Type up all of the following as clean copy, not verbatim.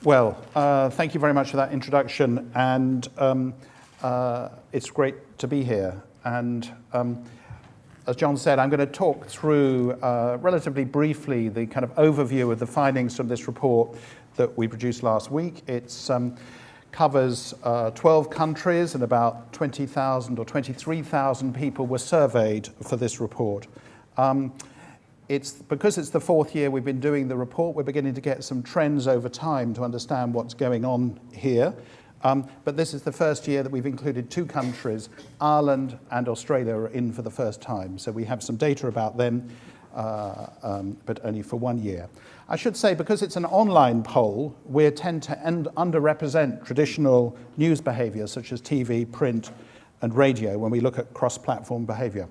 Well, thank you very much for that introduction, and it's great to be here. And as John said, I'm going to talk through relatively briefly the kind of overview of the findings from this report that we produced last week. It covers 12 countries, and about 20,000 or 23,000 people were surveyed for this report. Because it's the fourth year we've been doing the report, we're beginning to get some trends over time to understand what's going on here. But this is the first year that we've included two countries. Ireland and Australia are in for the first time. So we have some data about them, but only for 1 year. I should say, because it's an online poll, we tend to underrepresent traditional news behavior, such as TV, print, and radio, when we look at cross-platform behavior.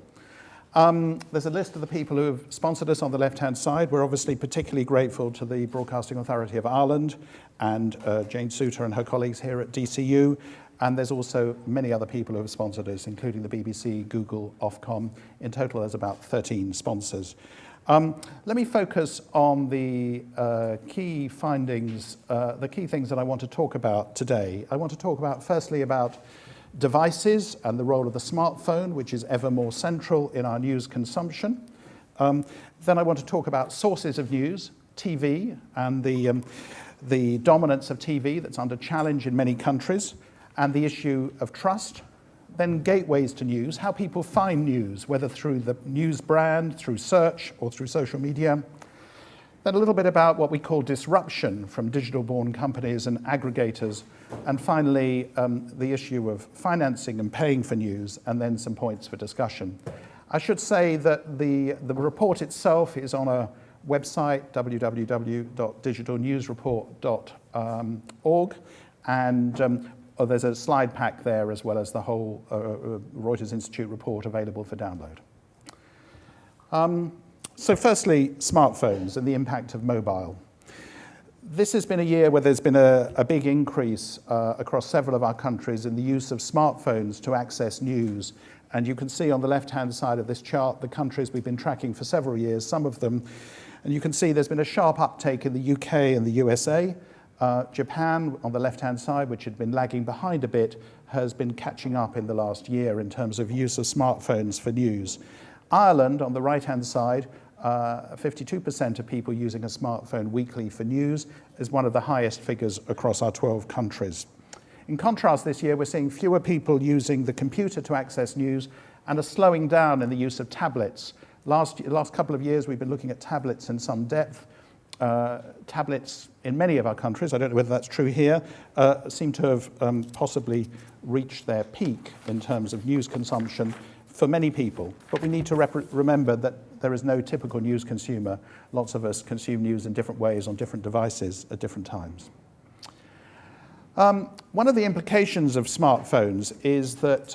There's a list of the people who have sponsored us on the left-hand side. We're obviously particularly grateful to the Broadcasting Authority of Ireland and Jane Souter and her colleagues here at DCU. And there's also many other people who have sponsored us, including the BBC, Google, Ofcom. In total, there's about 13 sponsors. Let me focus on the key findings, the key things that I want to talk about today. I want to talk about, firstly, about devices and the role of the smartphone, which is ever more central in our news consumption. Then I want to talk about sources of news, TV, and the dominance of TV that's under challenge in many countries, and the issue of trust. Then gateways to news, how people find news, whether through the news brand, through search, or through social media. Then a little bit about what we call disruption from digital-born companies and aggregators. And finally, the issue of financing and paying for news, and then some points for discussion. I should say that the report itself is on a website, www.digitalnewsreport.org, and there's a slide pack there, as well as the whole Reuters Institute report available for download. So firstly, smartphones and the impact of mobile. This has been a year where there's been a big increase across several of our countries in the use of smartphones to access news. And you can see on the left-hand side of this chart the countries we've been tracking for several years, some of them. And you can see there's been a sharp uptake in the UK and the USA. Japan, on the left-hand side, which had been lagging behind a bit, has been catching up in the last year in terms of use of smartphones for news. Ireland, on the right-hand side, 52% of people using a smartphone weekly for news is one of the highest figures across our 12 countries. In contrast, this year, we're seeing fewer people using the computer to access news and a slowing down in the use of tablets. Last couple of years, we've been looking at tablets in some depth. Tablets in many of our countries, I don't know whether that's true here, seem to have possibly reached their peak in terms of news consumption for many people. But we need to remember that there is no typical news consumer. Lots of us consume news in different ways on different devices at different times. One of the implications of smartphones is that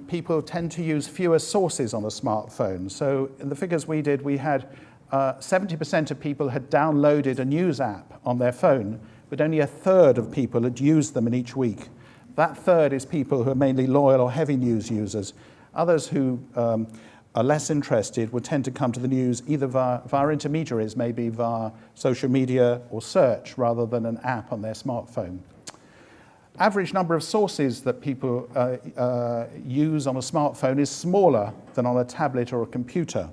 people tend to use fewer sources on a smartphone. So in the figures we did, we had 70% of people had downloaded a news app on their phone, but only a third of people had used them in each week. That third is people who are mainly loyal or heavy news users. Others who are less interested would tend to come to the news either via intermediaries, maybe via social media or search, rather than an app on their smartphone. Average number of sources that people use on a smartphone is smaller than on a tablet or a computer.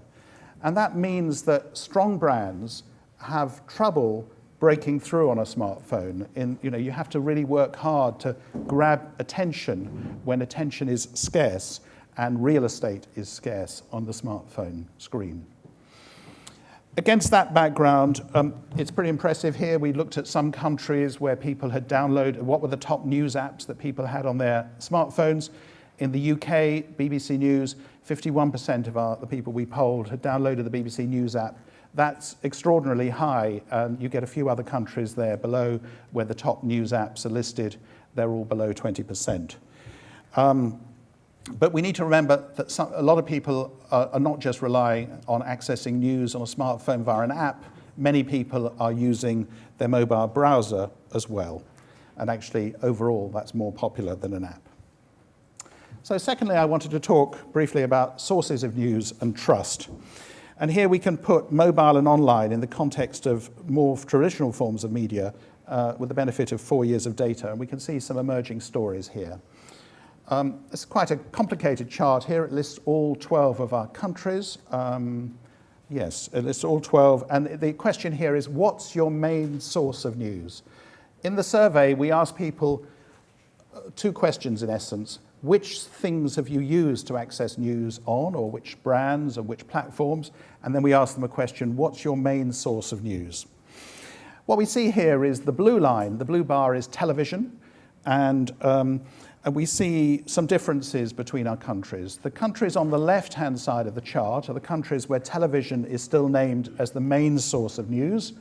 And that means that strong brands have trouble breaking through on a smartphone. You have to really work hard to grab attention when attention is scarce and real estate is scarce on the smartphone screen. Against that background, it's pretty impressive here. We looked at some countries where people had downloaded, what were the top news apps that people had on their smartphones. In the UK, BBC News, 51% of the people we polled had downloaded the BBC News app. That's extraordinarily high. You get a few other countries there below where the top news apps are listed. They're all below 20%. But we need to remember that a lot of people are not just relying on accessing news on a smartphone via an app. Many people are using their mobile browser as well. And actually, overall, that's more popular than an app. So secondly, I wanted to talk briefly about sources of news and trust. And here we can put mobile and online in the context of more traditional forms of media with the benefit of 4 years of data, and we can see some emerging stories here. It's quite a complicated chart here. It lists all 12 of our countries. Yes, it lists all 12, and the question here is, what's your main source of news? In the survey, we asked people 2 questions in essence. Which things have you used to access news on, or which brands or which platforms? And then we asked them a question, what's your main source of news? What we see here is the blue line, the blue bar is television, and we see some differences between our countries. The countries on the left-hand side of the chart are the countries where television is still named as the main source of news.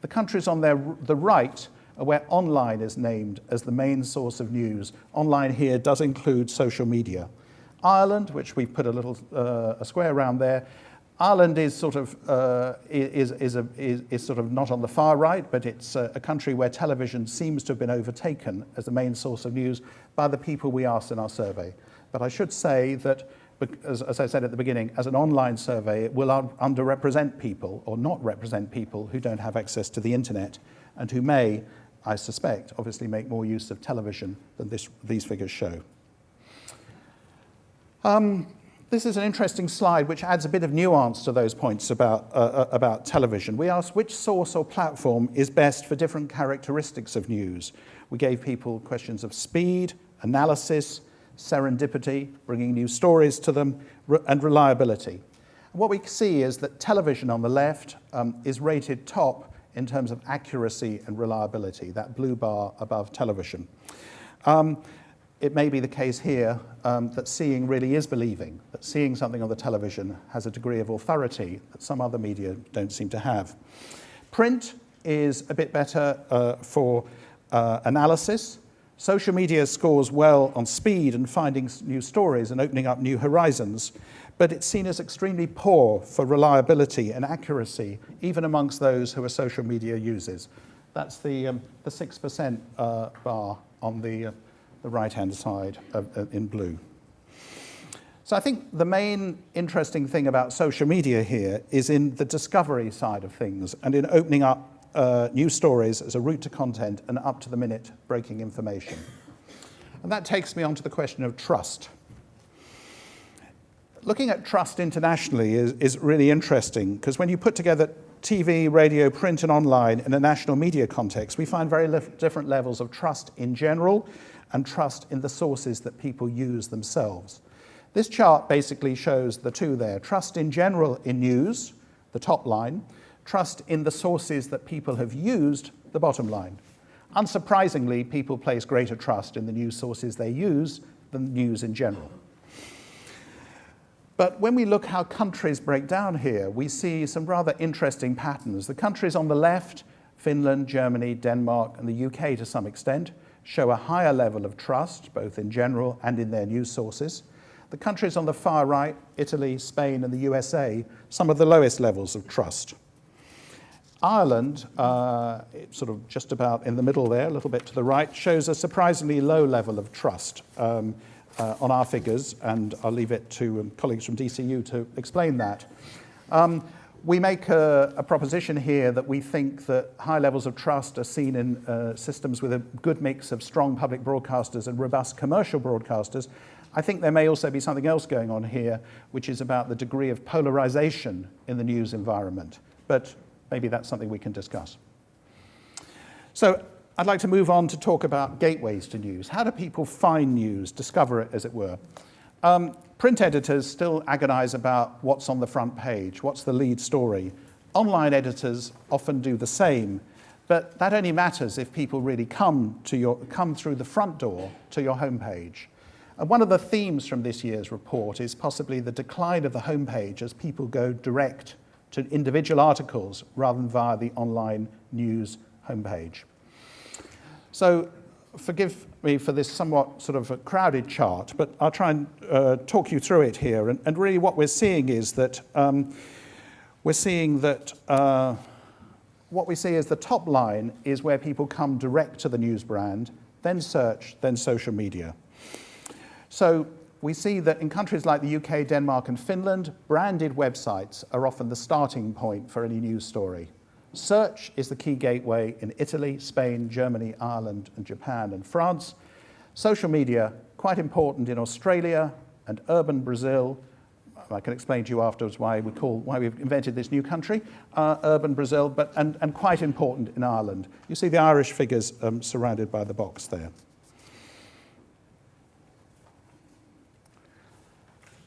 The countries on the right are where online is named as the main source of news. Online here does include social media. Ireland, which we've put a little a square around there, Ireland is sort of sort of not on the far right, but it's a country where television seems to have been overtaken as the main source of news by the people we asked in our survey. But I should say that, as I said at the beginning, as an online survey, it will underrepresent people or not represent people who don't have access to the internet and who may, I suspect, obviously make more use of television than these figures show. This is an interesting slide which adds a bit of nuance to those points about television. We asked which source or platform is best for different characteristics of news. We gave people questions of speed, analysis, serendipity, bringing new stories to them, and reliability. And what we see is that television on the left is rated top in terms of accuracy and reliability, that blue bar above television. It may be the case here that seeing really is believing, that seeing something on the television has a degree of authority that some other media don't seem to have. Print is a bit better for analysis. Social media scores well on speed and finding new stories and opening up new horizons, but it's seen as extremely poor for reliability and accuracy, even amongst those who are social media users. That's the 6% bar on the right-hand side in blue. So I think the main interesting thing about social media here is in the discovery side of things and in opening up new stories as a route to content and up-to-the-minute breaking information. And that takes me on to the question of trust. Looking at trust internationally is really interesting, because when you put together TV, radio, print, and online in a national media context, we find very different levels of trust in general and trust in the sources that people use themselves. This chart basically shows the two there. Trust in general in news, the top line, trust in the sources that people have used, the bottom line. Unsurprisingly, people place greater trust in the news sources they use than news in general. But when we look how countries break down here, we see some rather interesting patterns. The countries on the left, Finland, Germany, Denmark, and the UK to some extent, show a higher level of trust, both in general and in their news sources. The countries on the far right, Italy, Spain, and the USA, some of the lowest levels of trust. Ireland, sort of just about in the middle there, a little bit to the right, shows a surprisingly low level of trust on our figures, and I'll leave it to colleagues from DCU to explain that. We make a proposition here that we think that high levels of trust are seen in systems with a good mix of strong public broadcasters and robust commercial broadcasters. I think there may also be something else going on here, which is about the degree of polarization in the news environment. But maybe that's something we can discuss. So I'd like to move on to talk about gateways to news. How do people find news, discover it, as it were? Print editors still agonize about what's on the front page, what's the lead story. Online editors often do the same, but that only matters if people really come through the front door to your homepage. And one of the themes from this year's report is possibly the decline of the homepage as people go direct to individual articles rather than via the online news homepage. So forgive me for this somewhat sort of a crowded chart, but I'll try and talk you through it here. And really what we're seeing is that what we see is the top line is where people come direct to the news brand, then search, then social media. So we see that in countries like the UK, Denmark, and Finland, branded websites are often the starting point for any news story. Search is the key gateway in Italy, Spain, Germany, Ireland, and Japan and France. Social media, quite important in Australia and urban Brazil. I can explain to you afterwards why we've invented this new country, urban Brazil, and quite important in Ireland. You see the Irish figures surrounded by the box there.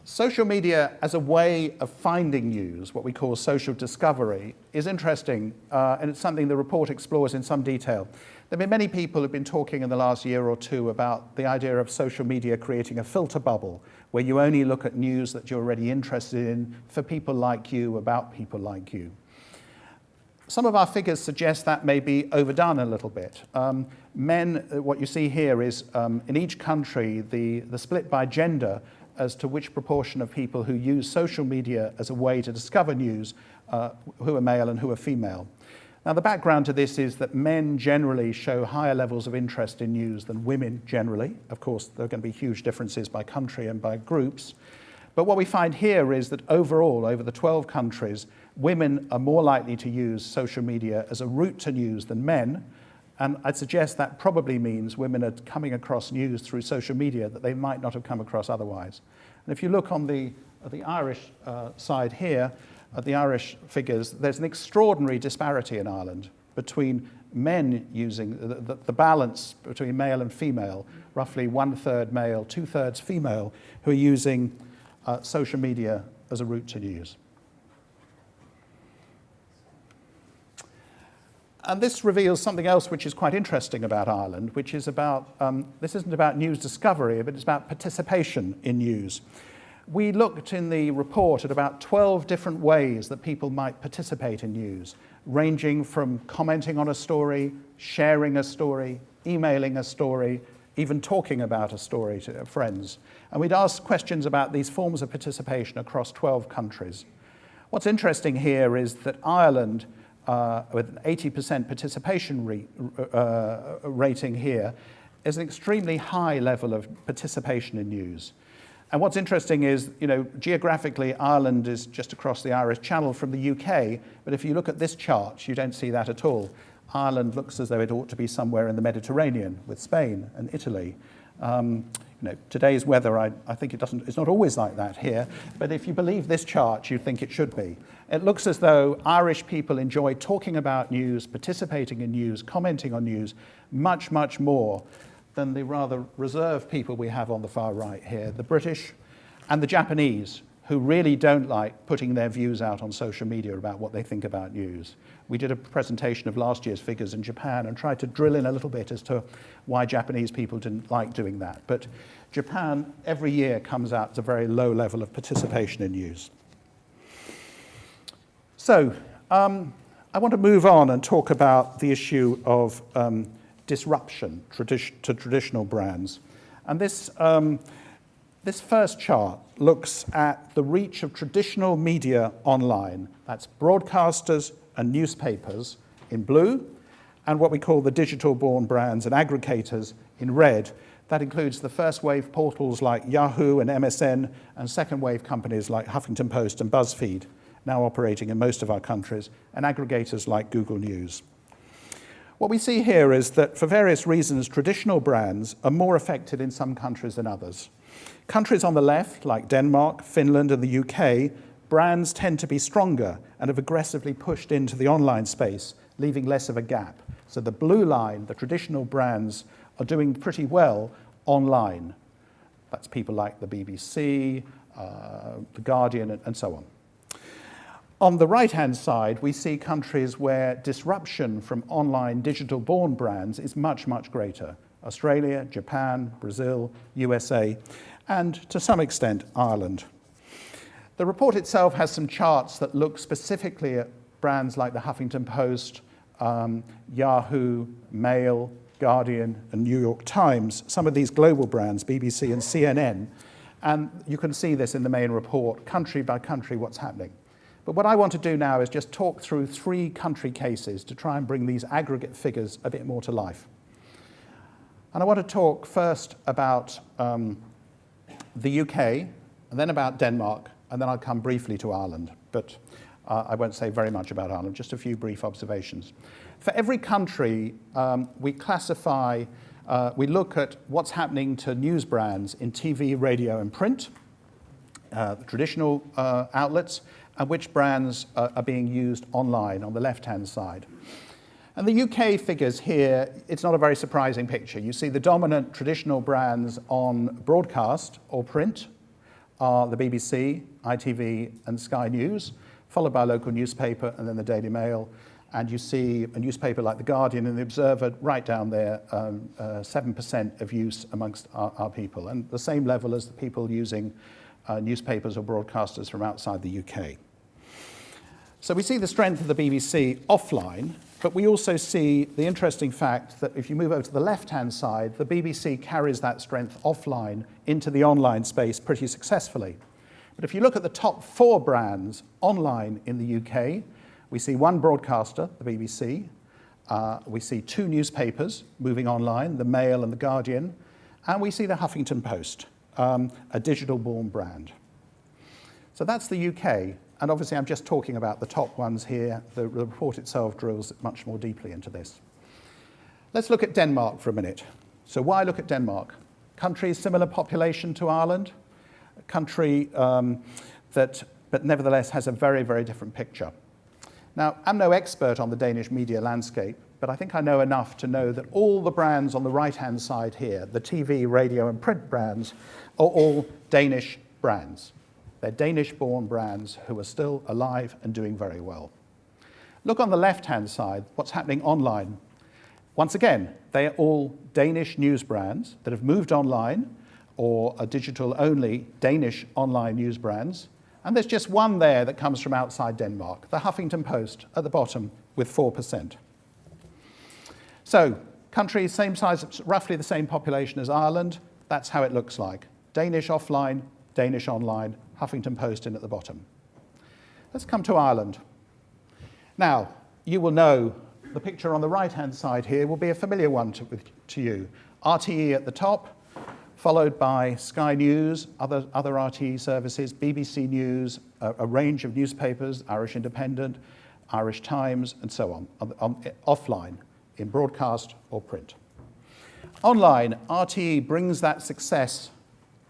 Social media as a way of finding news, what we call social discovery, is interesting, and it's something the report explores in some detail. There have been many people who have been talking in the last year or two about the idea of social media creating a filter bubble, where you only look at news that you're already interested in for people like you, about people like you. Some of our figures suggest that may be overdone a little bit. What you see here is, in each country, the split by gender as to which proportion of people who use social media as a way to discover news, who are male and who are female. Now, the background to this is that men generally show higher levels of interest in news than women generally. Of course, there are going to be huge differences by country and by groups. But what we find here is that overall, over the 12 countries, women are more likely to use social media as a route to news than men. And I'd suggest that probably means women are coming across news through social media that they might not have come across otherwise. And if you look on the Irish side here, at the Irish figures, there's an extraordinary disparity in Ireland between men using the balance between male and female, roughly 1/3 male, 2/3 female, who are using social media as a route to news. And this reveals something else which is quite interesting about Ireland, which is about, this isn't about news discovery, but it's about participation in news. We looked in the report at about 12 different ways that people might participate in news, ranging from commenting on a story, sharing a story, emailing a story, even talking about a story to friends. And we'd asked questions about these forms of participation across 12 countries. What's interesting here is that Ireland, with an 80% participation rating here, is an extremely high level of participation in news. And what's interesting is, geographically, Ireland is just across the Irish Channel from the UK, but if you look at this chart, you don't see that at all. Ireland looks as though it ought to be somewhere in the Mediterranean with Spain and Italy. Today's weather, I think it's not always like that here, but if you believe this chart, you think it should be. It looks as though Irish people enjoy talking about news, participating in news, commenting on news, much, much more than the rather reserved people we have on the far right here, the British and the Japanese, who really don't like putting their views out on social media about what they think about news. We did a presentation of last year's figures in Japan and tried to drill in a little bit as to why Japanese people didn't like doing that. But Japan, every year, comes out as a very low level of participation in news. So, I want to move on and talk about the issue of disruption to traditional brands. And this first chart looks at the reach of traditional media online. That's broadcasters and newspapers in blue, and what we call the digital-born brands and aggregators in red. That includes the first-wave portals like Yahoo and MSN, and second-wave companies like Huffington Post and BuzzFeed, now operating in most of our countries, and aggregators like Google News. What we see here is that, for various reasons, traditional brands are more affected in some countries than others. Countries on the left, like Denmark, Finland, and the UK, brands tend to be stronger and have aggressively pushed into the online space, leaving less of a gap. So the blue line, the traditional brands, are doing pretty well online. That's people like the BBC, The Guardian, and so on. On the right-hand side, we see countries where disruption from online digital-born brands is much, much greater. Australia, Japan, Brazil, USA, and to some extent, Ireland. The report itself has some charts that look specifically at brands like the Huffington Post, Yahoo, Mail, Guardian, and New York Times, some of these global brands, BBC and CNN. And you can see this in the main report, country by country, what's happening. But what I want to do now is just talk through 3 country cases to try and bring these aggregate figures a bit more to life. And I want to talk first about the UK, and then about Denmark, and then I'll come briefly to Ireland. But I won't say very much about Ireland, just a few brief observations. For every country, we classify, we look at what's happening to news brands in TV, radio, and print, the traditional outlets, and which brands are being used online on the left-hand side. And the UK figures here, it's not a very surprising picture. You see the dominant traditional brands on broadcast or print are the BBC, ITV, and Sky News, followed by a local newspaper and then the Daily Mail. And you see a newspaper like The Guardian and The Observer right down there, 7% of use amongst our people, and the same level as the people using newspapers or broadcasters from outside the UK. So we see the strength of the BBC offline, but we also see the interesting fact that if you move over to the left-hand side, the BBC carries that strength offline into the online space pretty successfully. But if you look at the top 4 brands online in the UK, we see one broadcaster, the BBC, we see 2 newspapers moving online, the Mail and the Guardian, and we see the Huffington Post, a digital-born brand. So that's the UK. And obviously, I'm just talking about the top ones here. The report itself drills much more deeply into this. Let's look at Denmark for a minute. So why look at Denmark? Country similar population to Ireland, a country but nevertheless has a very, very different picture. Now, I'm no expert on the Danish media landscape, but I think I know enough to know that all the brands on the right-hand side here, the TV, radio, and print brands, are all Danish brands. They're Danish-born brands who are still alive and doing very well. Look on the left-hand side, what's happening online. Once again, they are all Danish news brands that have moved online or are digital-only Danish online news brands. And there's just one there that comes from outside Denmark, the Huffington Post at the bottom with 4%. So, country, same size, roughly the same population as Ireland. That's how it looks like. Danish offline, Danish online, Huffington Post in at the bottom. Let's come to Ireland. Now, you will know the picture on the right-hand side here will be a familiar one to you. RTE at the top, followed by Sky News, other RTE services, BBC News, a range of newspapers, Irish Independent, Irish Times, and so on, offline, in broadcast or print. Online, RTE brings that success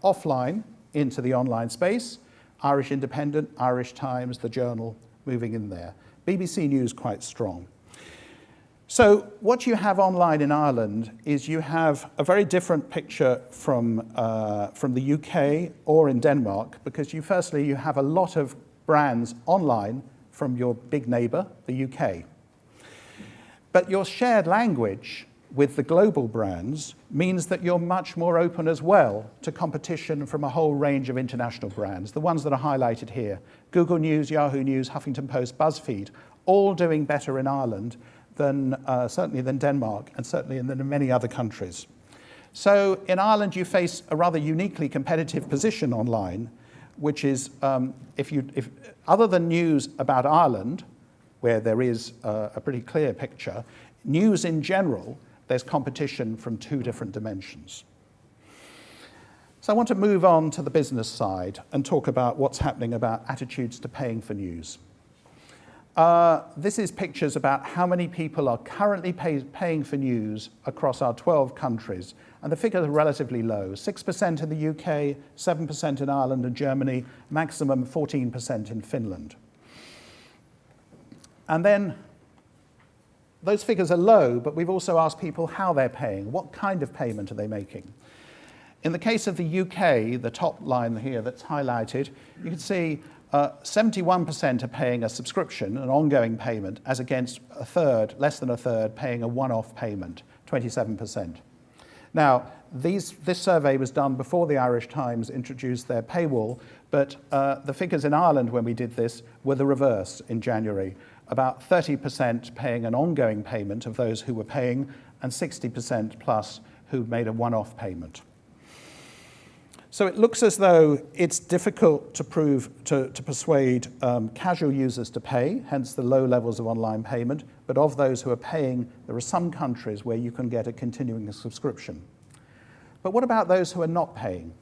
offline into the online space. Irish Independent, Irish Times, The Journal, moving in there. BBC News quite strong. So what you have online in Ireland is you have a very different picture from the UK or in Denmark, because firstly you have a lot of brands online from your big neighbour, the UK. But your shared language with the global brands means that you're much more open as well to competition from a whole range of international brands, the ones that are highlighted here. Google News, Yahoo News, Huffington Post, BuzzFeed, all doing better in Ireland than certainly than Denmark and certainly than many other countries. So in Ireland you face a rather uniquely competitive position online, which is if other than news about Ireland, where there is a pretty clear picture, news in general, there's competition from 2 different dimensions. So I want to move on to the business side and talk about what's happening about attitudes to paying for news. This is pictures about how many people are currently paying for news across our 12 countries, and the figures are relatively low. 6% in the UK, 7% in Ireland and Germany, maximum 14% in Finland. And then those figures are low, but we've also asked people how they're paying. What kind of payment are they making? In the case of the UK, the top line here that's highlighted, you can see 71% are paying a subscription, an ongoing payment, as against a third, less than a third, paying a one-off payment, 27%. Now, this survey was done before the Irish Times introduced their paywall, but the figures in Ireland when we did this were the reverse in January. About 30% paying an ongoing payment of those who were paying, and 60% plus who made a one-off payment. So it looks as though it's difficult to persuade casual users to pay, hence the low levels of online payment, but of those who are paying, there are some countries where you can get a continuing subscription. But what about those who are not paying?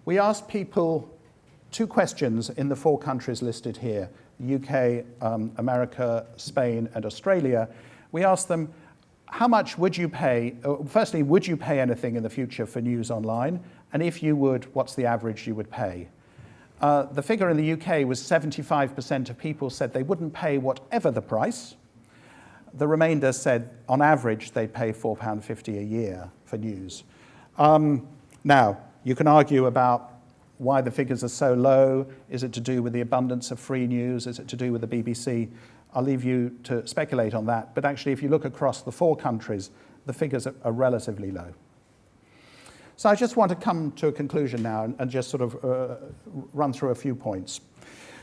We asked people 2 questions in the 4 countries listed here. UK, America, Spain, and Australia, we asked them, how much would you pay? Firstly, would you pay anything in the future for news online? And if you would, what's the average you would pay? The figure in the UK was 75% of people said they wouldn't pay whatever the price. The remainder said, on average, they'd pay £4.50 a year for news. Now, you can argue about why the figures are so low. Is it to do with the abundance of free news? Is it to do with the BBC? I'll leave you to speculate on that. But actually, if you look across the 4 countries, the figures are relatively low. So I just want to come to a conclusion now and just sort of run through a few points.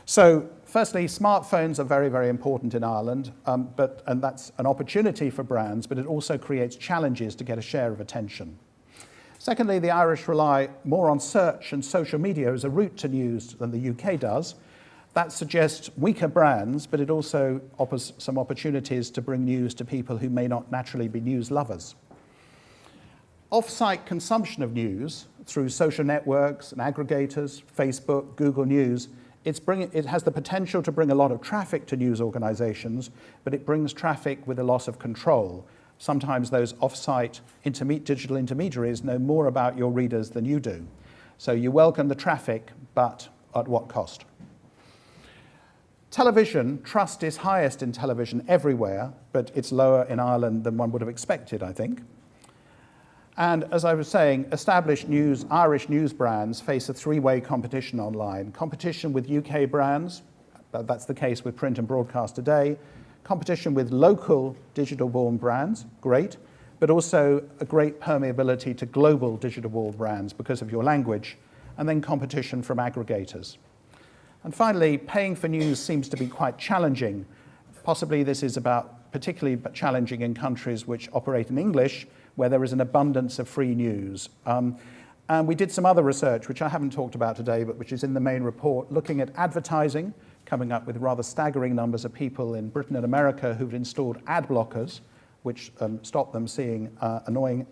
So firstly, smartphones are very, very important in Ireland, and that's an opportunity for brands, but it also creates challenges to get a share of attention. Secondly, the Irish rely more on search and social media as a route to news than the UK does. That suggests weaker brands, but it also offers some opportunities to bring news to people who may not naturally be news lovers. Off-site consumption of news through social networks and aggregators, Facebook, Google News, it has the potential to bring a lot of traffic to news organizations, but it brings traffic with a loss of control. Sometimes those off-site digital intermediaries know more about your readers than you do. So you welcome the traffic, but at what cost? Television, trust is highest in television everywhere, but it's lower in Ireland than one would have expected, I think. And as I was saying, established Irish news brands face a 3-way competition online. Competition with UK brands, that's the case with print and broadcast today. Competition with local digital-born brands, great, but also a great permeability to global digital-born brands because of your language, and then competition from aggregators. And finally, paying for news seems to be quite challenging. Possibly this is particularly challenging in countries which operate in English, where there is an abundance of free news. And we did some other research, which I haven't talked about today, but which is in the main report, looking at advertising, coming up with rather staggering numbers of people in Britain and America who've installed ad blockers, which stop them seeing annoying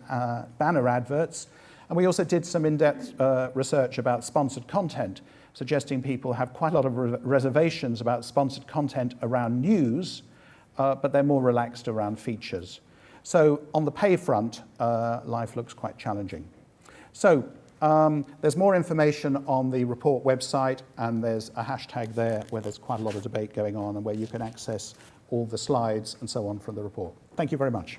banner adverts. And we also did some in-depth research about sponsored content, suggesting people have quite a lot of reservations about sponsored content around news, but they're more relaxed around features. So on the pay front, life looks quite challenging. So there's more information on the report website, and there's a hashtag there where there's quite a lot of debate going on and where you can access all the slides and so on from the report. Thank you very much.